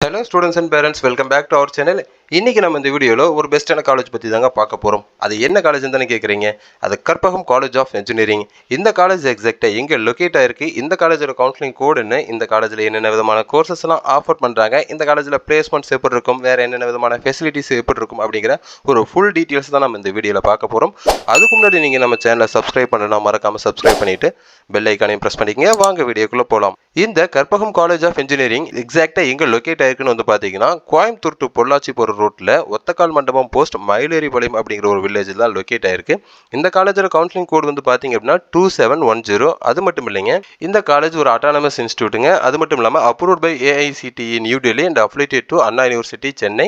Hello students and parents, welcome back to our channel. இன்னைக்கு நம்ம இந்த வீடியோல ஒரு பெஸ்டான காலேஜ் பத்தி தாங்க பார்க்க போறோம். அது என்ன காலேஜ்னு தானே கேக்குறீங்க? அது கற்பகம் காலேஜ் ஆஃப் இன்ஜினியரிங். இந்த காலேஜ் எக்ஸாக்ட்டா எங்க லொகேட் ஆயிருக்கு? இந்த காலேஜோட கவுன்சிலிங் கோட் என்ன? இந்த காலேஜ்ல என்னென்ன விதமான கோர்சஸ் எல்லாம் ஆஃபர் பண்றாங்க? இந்த காலேஜ்ல பிளேஸ்மெண்ட்ஸ் எப்படி இருக்கும்? வேற என்னென்ன விதமான ஃபெசிலிட்டிஸ் எப்படி இருக்கும் அப்படிங்கற ஒரு ஃபுல் டீடைல்ஸ் தான் நம்ம இந்த வீடியோல பார்க்க போறோம். அதுக்கு முன்னாடி நீங்க நம்ம சேனலை சப்ஸ்கிரைப் பண்ணனும், மறக்காம சப்ஸ்கிரைப் பண்ணிட்டு பெல் ஐகானையும் பிரஸ் பண்ணிக்கங்க. வாங்க வீடியோக்குள்ள போலாம். இந்த கற்பகம் காலேஜ் ஆஃப் இன்ஜினியரிங் எக்ஸாக்ட்டா எங்க லொகேட் ஆயிருக்குன்னு வந்து பாத்தீங்கன்னா கோயம்புத்தூர் டு பொள்ளாச்சி போற ரோட்ல ஒத்தக்கால் மண்டபம் போஸ்ட் மயிலேறிபாளையம் அப்படிங்கிற ஒரு வில்லேஜில் தான் லொகேட் ஆயிருக்கு. இந்த காலேஜோட கவுன்சிலிங் கோட் வந்து பாத்தீங்க அப்படின்னா 2710. அது மட்டும் இல்லைங்க, இந்த காலேஜ் ஒரு அட்டானமஸ் இன்ஸ்டியூட்டுங்க. அது மட்டும் இல்லாமல் approved by AICTE New Delhi and affiliated to Anna University Chennai.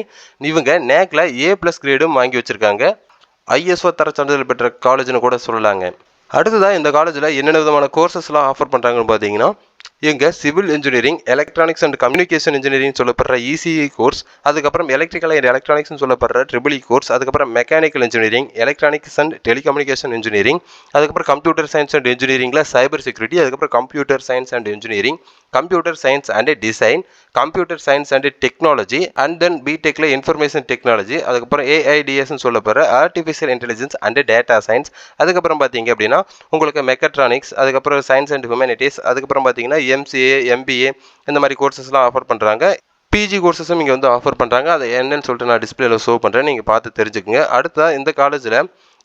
இவங்க நேக்ல A+ கிரேடும் வாங்கி வச்சிருக்காங்க. ISO தர சான்றிதழ் பெற்ற காலேஜ்னு கூட சொல்லலாங்க. அடுத்ததான் இந்த காலேஜில் என்னென்ன விதமான கோர்சஸ்லாம் ஆஃபர் பண்ணுறாங்கன்னு பார்த்தீங்கன்னா, எங்க civil engineering, electronics and communication engineering சொல்லப்படுற ECE கோர்ஸ், அதுக்கப்புறம் எலக்ட்ரிக்கல் அண்ட் எலக்ட்ரானிக்ஸ் சொல்லப்படுற EEE கோர்ஸ், அதுக்கப்புறம் mechanical engineering, electronics and telecommunication engineering, அதுக்கப்புறம் கம்ப்யூட்டர் சயின்ஸ் அண்ட் இன்ஜினியரிங்ல சைபர் செக்யூரிட்டி, அதுக்கப்புறம் computer science and engineering, computer science and design, computer science and technology, and then பிடெக்ல information technology, அதுக்கப்புறம் AIDS சொல்லப்படுற artificial intelligence and data science, அதுக்கப்புறம் பார்த்தீங்க அப்படின்னா உங்களுக்கு மெக்கட்ரானிக்ஸ், அதுக்கப்புறம் சயின்ஸ் அண்ட் ஹியூமனிட்டிஸ், அதுக்கப்புறம் பார்த்தீங்கன்னா MCA, MBA இந்த மாதிரி கோர்சஸ்லாம் ஆஃபர் பண்ணுறாங்க. பிஜி கோர்சஸும் இங்கே வந்து ஆஃபர் பண்ணுறாங்க. அதை என்னன்னு சொல்லிட்டு நான் டிஸ்பிளேல ஷோ பண்ணுறேன், நீங்கள் பார்த்து தெரிஞ்சுக்குங்க. அடுத்தா இந்த காலேஜில்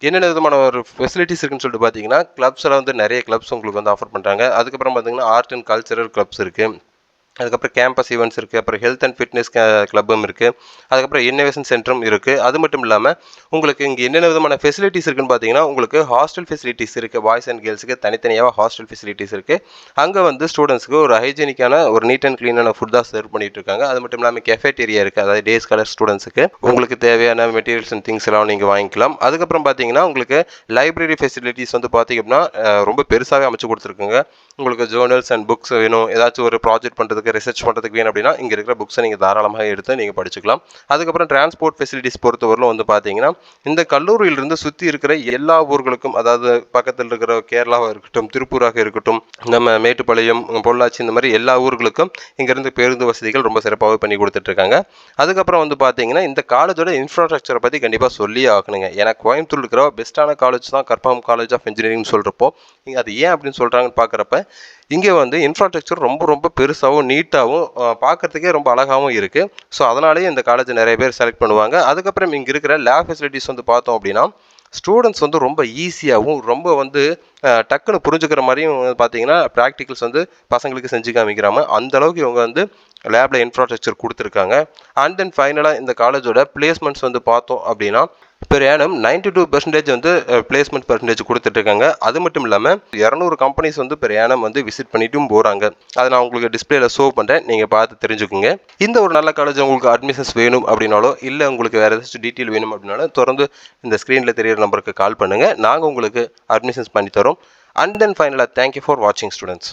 என்னென்ன விதமான ஒரு ஃபெசிலிட்டிஸ் இருக்குன்னு சொல்லிட்டு பார்த்தீங்கன்னா, கிளப்ஸில் வந்து நிறைய கிளப்ஸ் உங்களுக்கு வந்து ஆஃபர் பண்ணுறாங்க. அதுக்கப்புறம் பார்த்தீங்கன்னா ஆர்ட் அண்ட் கல்ச்சரல் கிளப்ஸ் இருக்குது. அதுக்கப்புறம் கேம்பஸ் ஈவெண்ட்ஸ் இருக்குது. அப்புறம் ஹெல்த் அண்ட் ஃபிட்னஸ் கிளப்பும் இருக்குது. அதுக்கப்புறம் இன்னோவேஷன் சென்டரும் இருக்குது. அது மட்டும் இல்லாமல் உங்களுக்கு இங்கே என்னென்ன விதமான ஃபெசிலிட்டிஸ் இருக்குன்னு பார்த்தீங்கன்னா, உங்களுக்கு ஹாஸ்டல் ஃபெசிலிட்டிஸ் இருக்குது. பாய்ஸ் அண்ட் கேர்ள்ஸுக்கு தனித்தனியாக ஹாஸ்டல் ஃபெசிலிட்டிஸ் இருக்குது. அங்கே வந்து ஸ்டூடெண்ட்ஸுக்கு ஒரு ஹைஜீனிக்கான ஒரு நீட் அண்ட் க்ளீனான ஃபுட்டாக சர்வ் பண்ணிட்டு இருக்காங்க. அது மட்டும் இல்லாமல் கெஃபேட்டேரியா இருக்குது. அதாவது டே ஸ்காலர் ஸ்டூடெண்ட்ஸுக்கு உங்களுக்கு தேவையான மெட்டீரியல்ஸ் அண்ட் திங்ஸ் எல்லாம் நீங்கள் வாங்கிக்கலாம். அதுக்கப்புறம் பார்த்தீங்கன்னா உங்களுக்கு லைப்ரரி ஃபெசிலிட்டிஸ் வந்து பார்த்தீங்க அப்படின்னா ரொம்ப பெருசாகவே அமைச்சு கொடுத்துருக்குங்க. உங்களுக்கு ஜேர்னல்ஸ் அண்ட் புக்ஸ் வேணும், ஏதாச்சும் ஒரு ப்ராஜெக்ட் பண்ணுறதுக்கு ரிசர்ச் பண்ணுறதுக்கு வேணும் அப்படின்னா இங்கே இருக்கிற புக்ஸை நீங்கள் தாராளமாக எடுத்து நீங்கள் படிச்சுக்கலாம். அதுக்கப்புறம் டிரான்ஸ்போர்ட் ஃபெசிலிட்டிஸ் பொறுத்தவரையிலும் வந்து பார்த்தீங்கன்னா, இந்த கல்லூரியிலிருந்து சுற்றி இருக்கிற எல்லா ஊர்களுக்கும், அதாவது பக்கத்தில் இருக்கிற கேரளாவாக இருக்கட்டும், திருப்பூராக இருக்கட்டும், நம்ம மேட்டுப்பாளையம், பொள்ளாச்சி இந்த மாதிரி எல்லா ஊர்களுக்கும் இங்கேருந்து பேருந்து வசதிகள் ரொம்ப சிறப்பாகவே பண்ணி கொடுத்துட்ருக்காங்க. அதுக்கப்புறம் வந்து பார்த்தீங்கன்னா, இந்த காலேஜோட இன்ஃப்ராஸ்ட்ரக்சரை பற்றி கண்டிப்பாக சொல்லியே ஆகணுங்க. ஏன்னா கோயம்புத்தூர் இருக்கிற பெஸ்ட்டான காலேஜ் தான் கற்பகம் காலேஜ் ஆஃப் இன்ஜினியரிங் சொல்கிறப்போ, இங்கே அது ஏன் அப்படின்னு சொல்கிறாங்கன்னு பார்க்குறப்ப, இங்கே வந்து இன்ஃப்ராஸ்ட்ரக்சர் ரொம்ப ரொம்ப பெருசாகவும் நீட்டாகவும் பார்க்குறதுக்கே ரொம்ப அழகாகவும் இருக்குது. ஸோ அதனாலேயே இந்த காலேஜ் நிறைய பேர் செலக்ட் பண்ணுவாங்க. அதுக்கப்புறம் இங்கே இருக்கிற லேப் ஃபெசிலிட்டிஸ் வந்து பார்த்தோம் அப்படின்னா, ஸ்டூடெண்ட்ஸ் வந்து ரொம்ப ஈஸியாகவும் ரொம்ப வந்து டக்குன்னு புரிஞ்சுக்கிற மாதிரியும் பார்த்தீங்கன்னா ப்ராக்டிகல்ஸ் வந்து பசங்களுக்கு செஞ்சு காமிக்கிறாம அந்தளவுக்கு இவங்க வந்து லேபில் இன்ஃப்ராஸ்ட்ரக்சர் கொடுத்துருக்காங்க. அண்ட் தென் ஃபைனலாக இந்த காலேஜோட பிளேஸ்மெண்ட்ஸ் வந்து பார்த்தோம் அப்படின்னா பெர் ஏனம் 92% வந்து பிளேஸ்மெண்ட் பர்சன்டேஜ் கொடுத்துட்ருக்காங்க. அது மட்டும் இல்லாமல் 200 கம்பெனிஸ் வந்து பெர் ஏனம் வந்து விசிட் பண்ணிட்டும் போகிறாங்க. அதை நான் உங்களுக்கு டிஸ்பிளேல ஷோ பண்ணுறேன், நீங்கள் பார்த்து தெரிஞ்சுக்குங்க. இந்த ஒரு நல்ல காலேஜ் உங்களுக்கு அட்மிஷன்ஸ் வேணும் அப்படின்னாலோ, இல்லை உங்களுக்கு வேறு ஏதாச்சும் டீட்டெயில் வேணும் அப்படின்னாலும் தொடர்ந்து இந்த ஸ்க்ரீனில் தெரியிற நம்பருக்கு கால் பண்ணுங்கள். நாங்கள் உங்களுக்கு அட்மிஷன்ஸ் பண்ணி தரோம். அண்ட் தென் ஃபைனலாக தேங்க்யூ ஃபார் வாட்சிங் ஸ்டூடெண்ட்ஸ்.